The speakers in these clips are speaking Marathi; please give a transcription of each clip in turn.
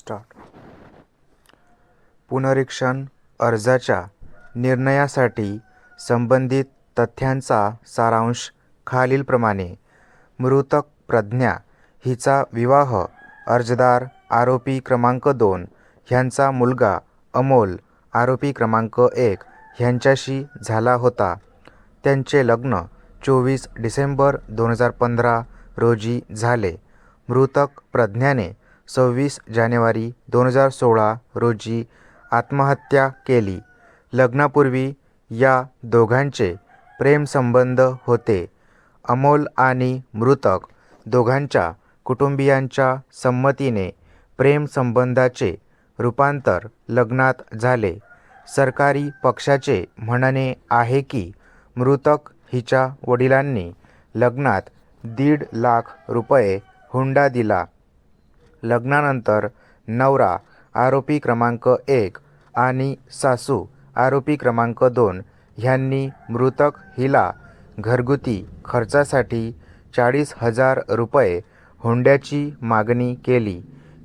स्टार्ट. पुनरीक्षण अर्जाच्या निर्णयासाठी संबंधित तथ्यांचा सारांश खालीलप्रमाणे. मृतक प्रज्ञा हिचा विवाह अर्जदार आरोपी क्रमांक 2 ह्यांचा मुलगा अमोल आरोपी क्रमांक 1 ह्यांच्याशी झाला होता. त्यांचे लग्न 24 डिसेंबर 2015 रोजी झाले. मृतक प्रज्ञाने 26 जानेवारी 2016 रोजी आत्महत्या केली. लग्नापूर्वी या दोघांचे प्रेमसंबंध होते. अमोल आणि मृतक दोघांच्या कुटुंबियांच्या संमतीने प्रेमसंबंधाचे रूपांतर लग्नात झाले. सरकारी पक्षाचे म्हणणे आहे की मृतक हिच्या वडिलांनी लग्नात 1.5 लाख रुपये हुंडा दिला. लग्नानंतर नवरा आरोपी क्रमांक 1 आणि सासू आरोपी क्रमांक 2 ह्यांनी मृतक हिला घरगुती खर्चासाठी 40,000 रुपये हुंड्याची मागणी केली.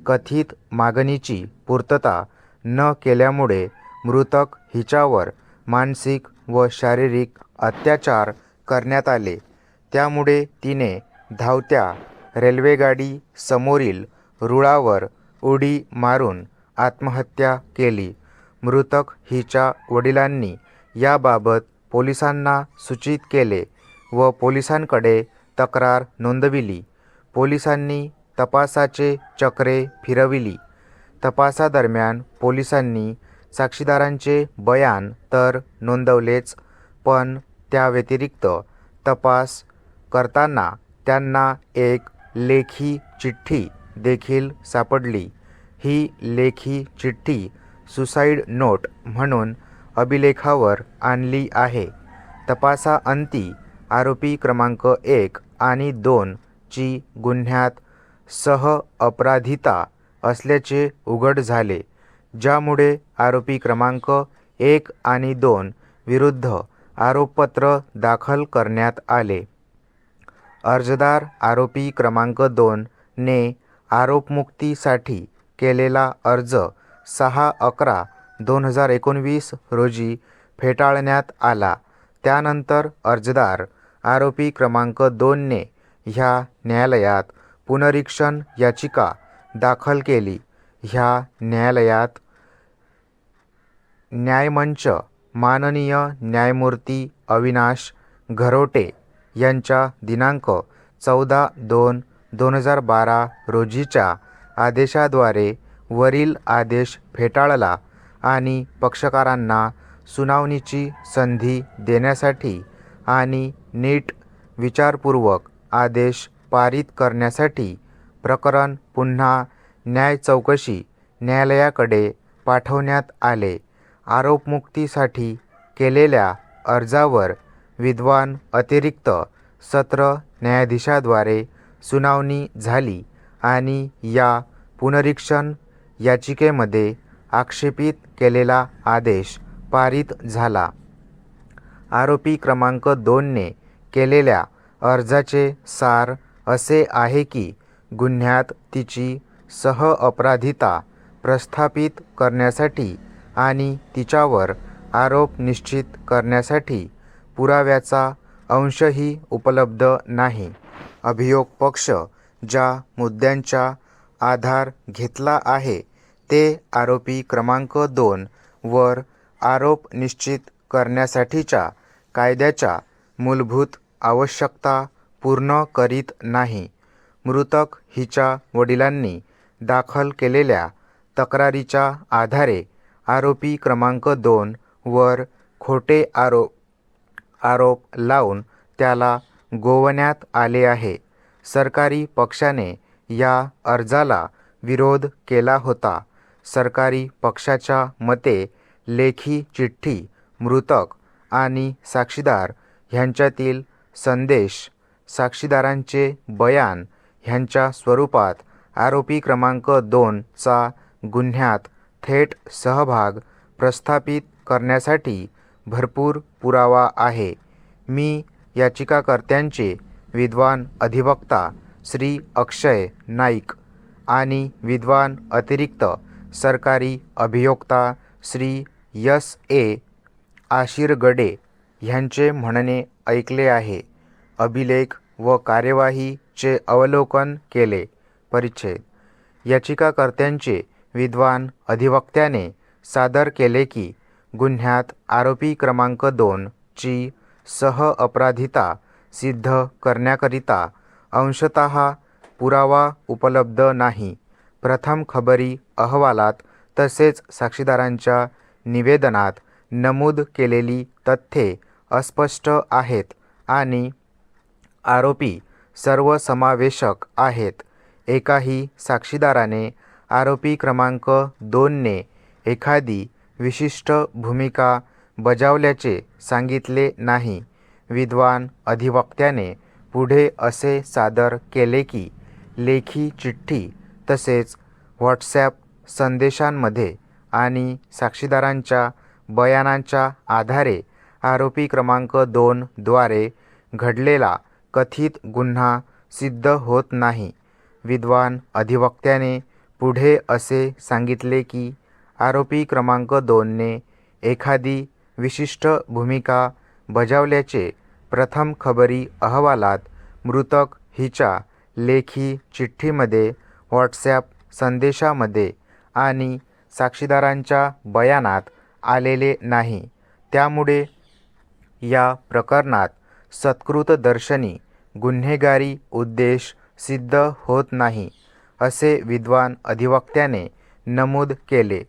कथित मागणीची पूर्तता न केल्यामुळे मृतक हिच्यावर मानसिक व शारीरिक अत्याचार करण्यात आले. त्यामुळे तिने धावत्या रेल्वेगाडी समोरील रुळावर उडी मारून आत्महत्या केली. मृतक हिच्या वडिलांनी याबाबत पोलिसांना सूचित केले व पोलिसांकडे तक्रार नोंदविली. पोलिसांनी तपासाचे चक्रे फिरविली. तपासादरम्यान पोलिसांनी साक्षीदारांचे बयान तर नोंदवलेच, पण त्याव्यतिरिक्त तपास करताना त्यांना एक लेखी चिठ्ठी देखील सापडली. ही लेखी चिठ्ठी सुसाईड नोट म्हणून अभिलेखावर आणली आहे. तपासाअंती आरोपी क्रमांक 1 आणि 2 ची गुन्ह्यात सहअपराधिता असल्याचे उघड झाले, ज्यामुळे आरोपी क्रमांक 1 आणि 2 विरुद्ध आरोपपत्र दाखल करण्यात आले. अर्जदार आरोपी क्रमांक 2 ने आरोपमुक्तीसाठी केलेला अर्ज 6/11/2019 रोजी फेटाळण्यात आला. त्यानंतर अर्जदार आरोपी क्रमांक 2 ने ह्या न्यायालयात पुनरीक्षण याचिका दाखल केली. ह्या न्यायालयात न्यायमंच माननीय न्यायमूर्ती अविनाश घरोटे यांच्या दिनांक 14/2/2012 रोजीच्या आदेशाद्वारे वरील आदेश फेटाळला आणि पक्षकारांना सुनावणीची संधी देण्यासाठी आणि नीट विचारपूर्वक आदेश पारित करण्यासाठी प्रकरण पुन्हा न्यायचौकशी न्यायालयाकडे पाठवण्यात आले. आरोपमुक्तीसाठी केलेल्या अर्जावर विद्वान अतिरिक्त सत्र न्यायाधीशाद्वारे सुनावणी झाली आणि या पुनरीक्षण याचिकेमध्ये आक्षेपित केलेला आदेश पारित झाला. आरोपी क्रमांक 2 ने केलेल्या अर्जाचे सार असे आहे की गुन्ह्यात तिची सहअपराधिता प्रस्थापित करण्यासाठी आणि तिच्यावर आरोप निश्चित करण्यासाठी पुराव्याचा अंशही उपलब्ध नाही. अभियोग पक्ष ज्या मुद्द्यांचा आधार घेतला आहे ते आरोपी क्रमांक 2 वर आरोप निश्चित करण्यासाठीच्या कायद्याच्या मूलभूत आवश्यकता पूर्ण करीत नाही. मृतक हिच्या वडिलांनी दाखल केलेल्या तक्रारीच्या आधारे आरोपी क्रमांक 2 वर खोटे आरोप लावून त्याला गोवण्यात आले आहे. सरकारी पक्षाने या अर्जाला विरोध केला होता. सरकारी पक्षाच्या मते लेखी चिठ्ठी मृतक आणि साक्षीदार ह्यांच्यातील संदेश, साक्षीदारांचे बयान ह्यांच्या स्वरूपात आरोपी क्रमांक 2 चा गुन्ह्यात थेट सहभाग प्रस्थापित करण्यासाठी भरपूर पुरावा आहे. मी याचिकाकर्त्यांचे विद्वान अधिवक्ता श्री अक्षय नाईक आणि विद्वान अतिरिक्त सरकारी अभियोक्ता श्री S.A. आशिरगडे ह्यांचे म्हणणे ऐकले आहे. अभिलेख व कार्यवाहीचे अवलोकन केले. परिच्छेद. याचिकाकर्त्यांचे विद्वान अधिवक्त्याने सादर केले की गुन्ह्यात आरोपी क्रमांक 2 ची सहअपराधिता सिद्ध करण्याकरिता अंशतः पुरावा उपलब्ध नाही. प्रथम खबरी अहवालात तसेच साक्षीदारांच्या निवेदनात नमूद केलेली तथ्ये अस्पष्ट आहेत आणि आरोपी सर्वसमावेशक आहेत. एकाही साक्षीदाराने आरोपी क्रमांक 2 ने एखादी विशिष्ट भूमिका बजावल्याचे सांगितले नाही. विद्वान अधिवक्त्याने पुढे असे सादर केले की लेखी चिठ्ठी तसेच व्हॉट्सॲप संदेशांमध्ये आणि साक्षीदारांच्या बयानांच्या आधारे आरोपी क्रमांक 2 द्वारे घडलेला कथित गुन्हा सिद्ध होत नाही. विद्वान अधिवक्त्याने पुढे असे सांगितले की आरोपी क्रमांक 2 ने एखादी विशिष्ट भूमिका बजावल्याचे प्रथम खबरी अहवालात मृतक हिच्या लेखी चिठ्ठीमध्ये, व्हॉट्सॲप संदेशामध्ये आणि साक्षीदारांच्या बयानात आलेले नाही. त्यामुळे या प्रकरणात सत्कृतदर्शनी गुन्हेगारी उद्देश सिद्ध होत नाही, असे विद्वान अधिवक्त्याने नमूद केले.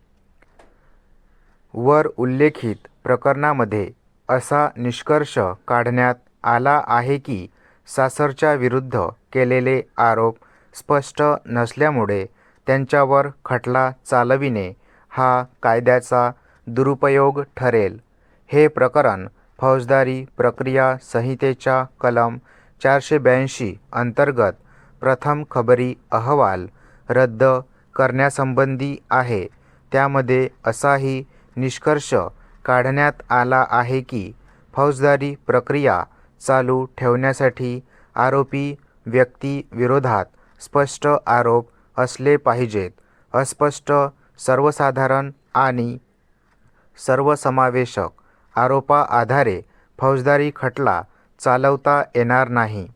वर उल्लेखित प्रकरणामध्ये असा निष्कर्ष काढण्यात आला आहे की सासरच्या विरुद्ध केलेले आरोप स्पष्ट नसल्यामुळे त्यांच्यावर खटला चालविणे हा कायद्याचा दुरुपयोग ठरेल. हे प्रकरण फौजदारी प्रक्रिया संहितेच्या कलम 482 अंतर्गत प्रथम खबरी अहवाल रद्द करण्यासंबंधी आहे. त्यामध्ये असाही निष्कर्ष काढण्यात आला आहे की फौजदारी प्रक्रिया चालू ठेवण्यासाठी आरोपी व्यक्ती विरोधात स्पष्ट आरोप असले पाहिजेत. अस्पष्ट, सर्वसाधारण आणि सर्वसमावेशक आरोपाआधारे फौजदारी खटला चालवता येणार नाही.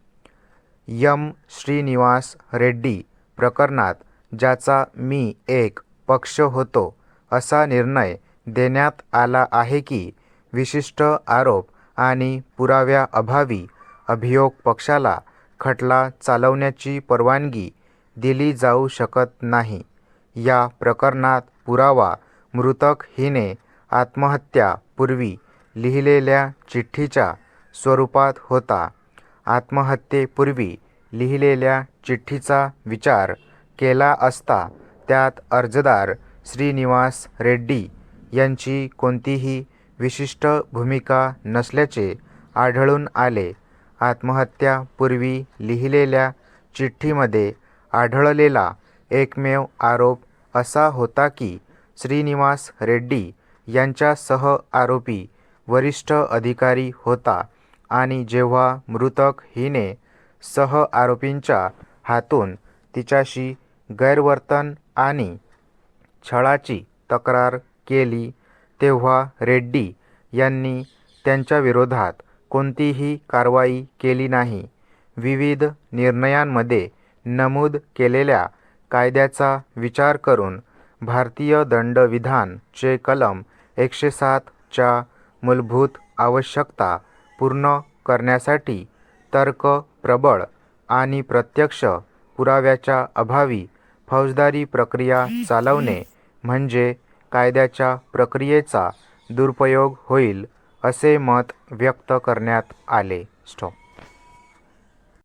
श्रीनिवास रेड्डी प्रकरणात ज्याचा मी एक पक्ष होतो, असा निर्णय देण्यात आला आहे की विशिष्ट आरोप आणि पुराव्याअभावी अभियोग पक्षाला खटला चालवण्याची परवानगी दिली जाऊ शकत नाही. या प्रकरणात पुरावा मृतक हिने आत्महत्यापूर्वी लिहिलेल्या चिठ्ठीच्या स्वरूपात होता. आत्महत्येपूर्वी लिहिलेल्या चिठ्ठीचा विचार केला असता त्यात अर्जदार श्रीनिवास रेड्डी यांची कोणतीही विशिष्ट भूमिका नसल्याचे आढळून आले. आत्महत्यापूर्वी लिहिलेल्या चिठ्ठीमध्ये आढळलेला एकमेव आरोप असा होता की श्रीनिवास रेड्डी यांच्यासह आरोपी वरिष्ठ अधिकारी होता आणि जेव्हा मृतक हिने सह आरोपींच्या हातून तिच्याशी गैरवर्तन आणि छळाची तक्रार केली, तेव्हा रेड्डी यांनी त्यांच्याविरोधात कोणतीही कारवाई केली नाही. विविध निर्णयांमध्ये नमूद केलेल्या कायद्याचा विचार करून भारतीय दंडविधान चे कलम 107 च्या मूलभूत आवश्यकता पूर्ण करण्यासाठी तर्क प्रबळ आणि प्रत्यक्ष पुराव्याच्या अभावी फौजदारी प्रक्रिया चालवणे म्हणजे कायद्याच्या प्रक्रियेचा दुरुपयोग होईल, असे मत व्यक्त करण्यात आले. स्टॉप.